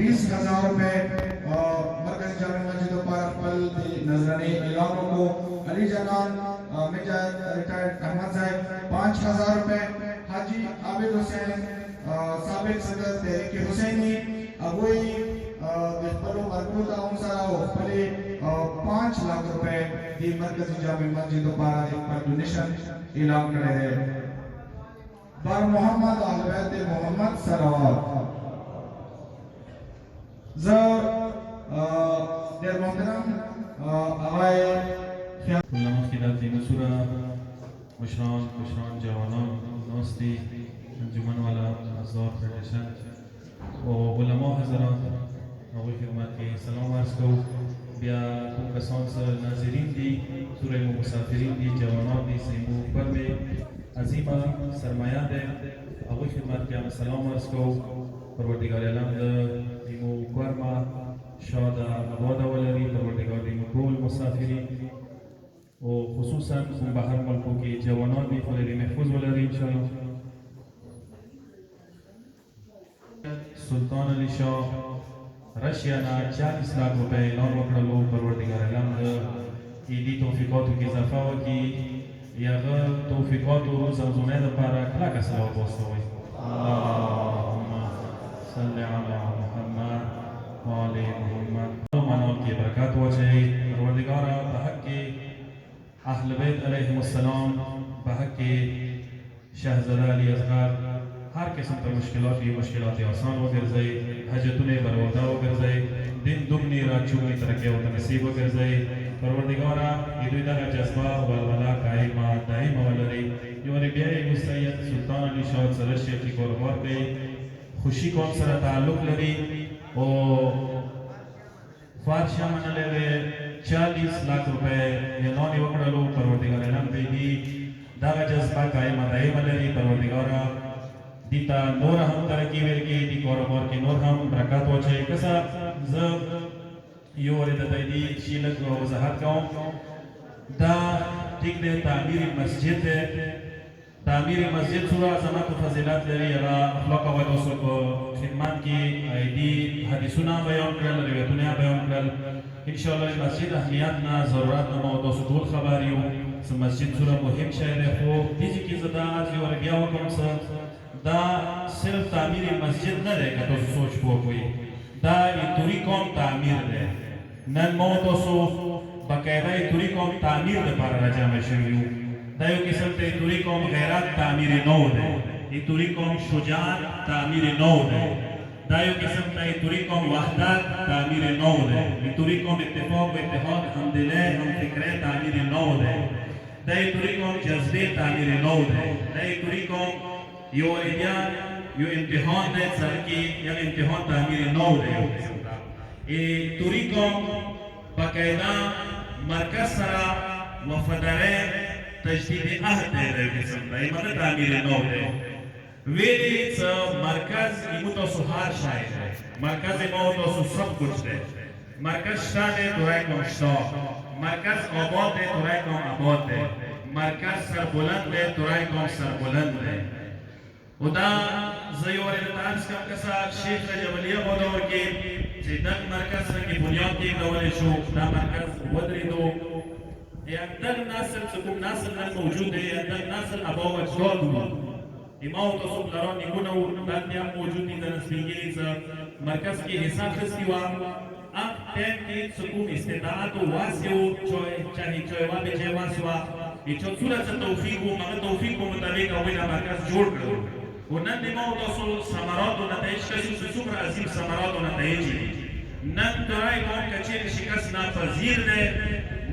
20,000 रुपए मरकज जामे मस्जिद पर नजरानी इलाकों को अली जनान मिर्जा रिटायर्ड अहमद साहब 5,000 रुपए हाजी आबिद हुसैन साबिक सदर तहरीक हुसैनी अबुई बिस्पलो मरबूता उनसराओ पले 5 लाख रुपए दी मरकजी जामे मस्जिद पारा एक पर डोनेशन ऐलान करे है बर मोहम्मद अहलबैत मोहम्मद सलावत ज़र देर मोहतरम आवाए उलमा खिलाफ मशूरा मुशरान जवानों दोस्ती अंजुमन वाला अज़ार फेडरेशन और उलमा हज़रात अबू खिदमत के सलाम अर्ज़ को बिया कसान से नाज़रीन दी सूरह मुसाफिरीन दी जवानों दी सेमू पर में अजीमा सरमाया दे अबू खिदमत के सलाम अर्ज़ को परवरदिगार आलम दिमो कर्मा शादा आबाद वलरी परवरदिगार दिमो कुल मुसाफिरीन और खुसूसन बाहर मुल्कों के जवानों भी खुले महफूज वलरी इंशाअल्लाह सुल्तान अली शाह रशिया ना 40 लाख रुपए ऐलान वकड़ा लो परवरदिगार आलम ईदी तौफीक़ात की इजाफा की या तौफीक़ात रोज़ ज़ुमैद पारा खला का सलावत वसोई अल्लाहुम्मा सल्ली अला मुहम्मद व आले मुहम्मद मानो की बरकत हो जाए परवरदिगार बहक के अहल बैत अलैहिमुस्सलाम बहक के शहज़ादा अली असगर हर किस्म की मुश्किलात आसान वगैरह जाए हजतुने बरवदा वगैरह जाए दिन दुगनी रात चुगनी तरक्की व नसीब वगैरह जाए परवरदिगारा इदुदा का जज्बा वलवला कायमा दाइम वलरी जो रबिया मुसैयद सुल्तान अली शाह सरशी की कुर्बान पे खुशी कौन सा ताल्लुक लरी और फारशा मनले वे 40 लाख रुपए ऐलान वकड़ा लो परवरदिगार आलम पे दी दागा जज्बा कायमा दाइम वलरी परवरदिगारा दीता नूर हम तरक्की वेरकी दी कोरबार के नूर हम बरकत होचे कसा ज यो रे ददी शीलक वजाहत का दा ठीक दे तामीर मस्जिद है तामीर मस्जिद सूरा जमात फजीलत लरी अला अखलाक व रसूल खिदमत की आईडी हदीसुना बयान करल रिवायतुना बयान करल इंशाअल्लाह मस्जिद अहमियत ना जरूरत ना मौदू सुदूल खबरियो मस्जिद सूरा मुहिम शहर है हो तीजी की जदा आज यो रे गया हुकम सा दा सिर्फ तामीर मस्जिद न रहेगा तो सोच पो कोई दा इतुरी कौम तामीर है नन मो तो सो बकायदा इतुरी कौम तामीर दे पार राजा में शरीउ दा यो किस्म ते इतुरी कौम गैरत तामीर नौ दे इतुरी कौम शुजात तामीर नौ दे दा यो किस्म ते इतुरी कौम वहदत तामीर नौ दे इतुरी कौम इत्तेफाक व इत्तेहाद हमदिले हम फिक्रे तामीर नौ दे दा इतुरी कौम जज्बे तामीर नौ दे दा इतुरी कौम यो इम्तिहान दे सर की या इम्तिहान तामीर नौ दे ए तुरीकों बकायदा मरकज सरा वफदारे तजदीद अहद दे रहे किस्म दे मतलब तामीर नौ दे वेली स मरकज इमुतो सुहार शायद है मरकज इमुतो सब कुछ दे मरकज शाह दे तुराई कौम शाह मरकज आबाद दे तुराई कौम आबाद दे मरकज सरबुलंद दे तुराई कौम सरबुलंद दे उदा ज़योर ताज का कसा शेख जबलिया बोदौर के जिदन मरकज की बुनियाद की दौरे शो ना मरकज वदरी दो ये अंदर नासल सुकुम नासल न मौजूद है अंदर नासल अबाव अजदाद इमाम तो सब लरो निकुना उन्नतियां मौजूद इन नस्लीगे इस मरकज के हिसाब से सिवा अब टेन की सुकुम इस्तेताअत वासियो चाहे चोयवा में जेवा सिवा ये चौथुरा से तौफीक को मुताबिक अवेला मरकज जोड़ करो ونن نمو توصل ثمرات ونتائج كشف سوبر عظيم ثمرات ونتائج نن تراي قوم كثير شكست ناپذیر ده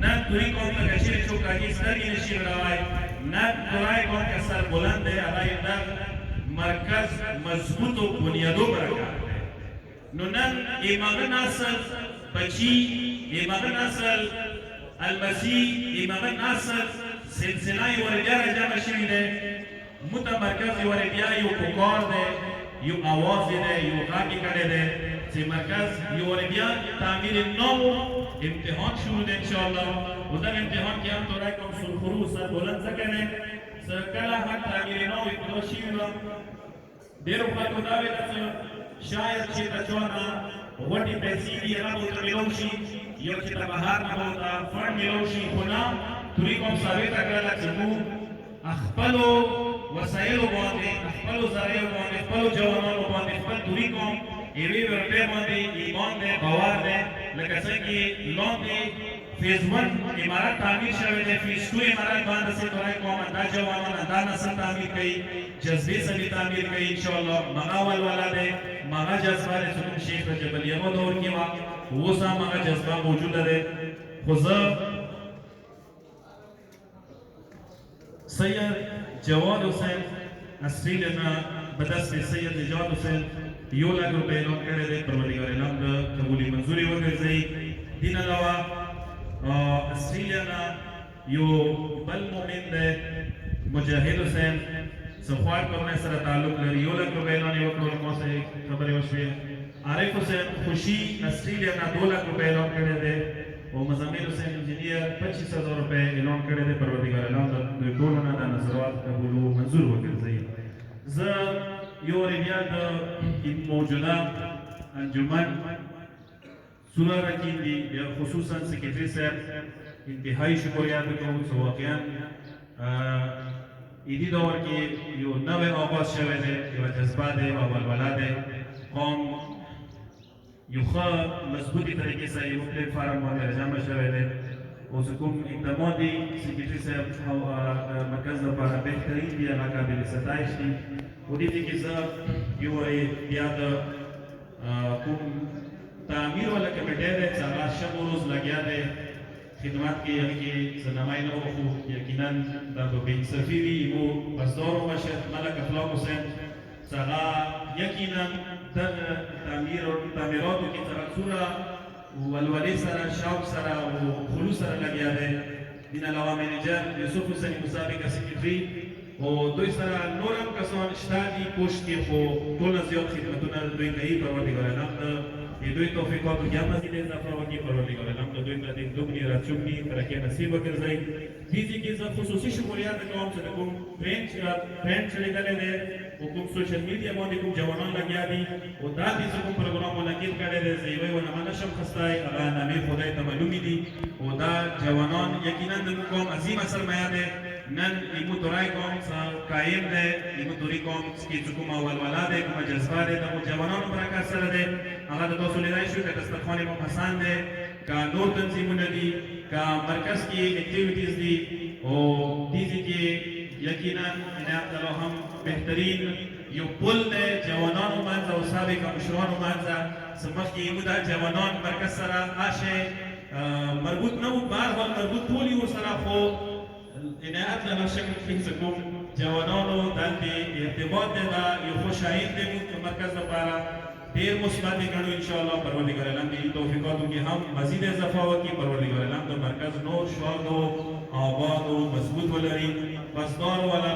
نن توری قوم كثير چو کاجی سری نشی روای نن تراي قوم كسر بلند ده علای نن مرکز مضبوط و بنیادو برکات نو نن امام ناصر بچی امام ناصر المسیح امام ناصر سلسله ورجال جمع شوی ده متمرکز وربیا یو پکار ده یو آواز ده یو غاکی کرده ده سی مرکز یو وربیا تعمیر نو امتحان شروع ده انشاءالله و در امتحان که هم تو رای کم سرخرو سر بلند سکنه سرکلا حق تعمیر نو ابتدا شیوه دیرو خواهد داوی دست شاید چې د چونه وټي پیسې دي هغه به ورته میلاو شي یو چې د بهر نه به ورته فنډ میلاو شي خو نه توري کوم ثابته کړله چې موږ خپلو وسایلو باندې خپلو ذرایعو باندې خپلو جوانانو باندې خپل توري کوم یوې روپۍ باندې ایمان دی باور دی لکه څنګه لاندې فیز 1 امارات تعمیر شوی دی فیز 2 امارات باندې سي تورای کوم دا جوانان دا نسل تعمیر کوي جذبې سره تعمیر کوي ان شاء الله مغا ولولا دی مغا جذبه رسول شیخ رجب الیمو دور کې وا اوس هم هغه جذبه موجوده ده خو زه سید جواد حسین استرالیا نه بدست سید نجات حسین 1 लाख रुपए اعلان کړی دی پروردګار اعلان د قبولي منظوري وګرځي دین علاوه استرالیا نه یو بل مؤمن دی مجاهد حسین سخوار کرنے سره تعلق لري 1 लाख रुपए اعلان وکړو مو سره خبرې وشوي عارف حسین خوشی استرالیا نه 2 लाख रुपए اعلان کړی دی او مزمل حسین انجینیر 25000 روپے اعلان کړی دی پروردګار اعلان د ټولو نه د نظرات قبول او منظور وګرځي زه یو بیا د موجوده انجمن سوره راکېږي بیا خصوصا سکرټري صاحب انتهایی شکریه کوم چې واقعا ایدی دور کې یو نوې آغاز شوی دی یو جذبه دی او ولوله دی قوم یو ښه مضبوطې طریقې سره یو پلیټ فارم باندې راجمع شوی دی اوس کوم اقدامات دي سکرټري صاحب او مرکز لپاره بهترین دي هغه قابل ستایش دي و دې کې زه یو بیا د کوم تعمیر ولا کمیټه ده چې هغه شب و روز لګیا دی خدمات کې یعنی کې سنمای نه وخو یقینا دا به انصافي وي مو پسدار او مشهد ملک اخلاق حسین څنګه یقینا د تعمیراتو کې تر څوره ولولې سره شوق سره او خلوص سره لګیا دی دین علاوه منیجر یوسف حسین مسابق سکرټري او دوی سره نورم کسان شته دي کوشتي خو ټول زیات خدمتونه دوی کوي پروردګار اعلان دوی توفیقات یا مزید اضافه وکړي پروردګار اعلان دوی ته د دومره راچومني ترکه نصیب وکړي دې کې زه خصوصي شکریه کوم چې کوم پرنټ چلیدل دي او کوم سوشل میډیا باندې کوم جوانان لګیا دي او دا دې کوم پروګرام ولګید کړي دي زیوی ونه منه شم خستای هغه نامې خدای ته معلوم دي او دا جوانان یقینا د کوم عظیم سرمایه ده نن ایمو تورای کوم قائم ده ایمو توری کوم چې کوم اول ولاده کوم جذبه ده د جوانانو برکت سره ده هغه د تاسو لیدای شو د دسترخوان مو حسن ده کا نور تنظیمونه دي کا مرکز کې اکټیویټیز دي او دې کې یقینا عنایت الله هم بهترین یو پل ده جوانانو باندې او سابق مشرانو باندې سمخ کې ایمو د جوانان مرکز سره آشه مربوط نه و بار مربوط ټول یو سره خو عنایت له شکل کې کوم جوانانو دلته ارتباط ده یو خوشاین دی مرکز لپاره ډیر مثبت کړو ان شاء الله پروردګار اعلان دې توفیقاتو کې هم مزید اضافه وکړي پروردګار اعلان د مرکز نور شاد او آباد او مضبوط ولري پسدار والا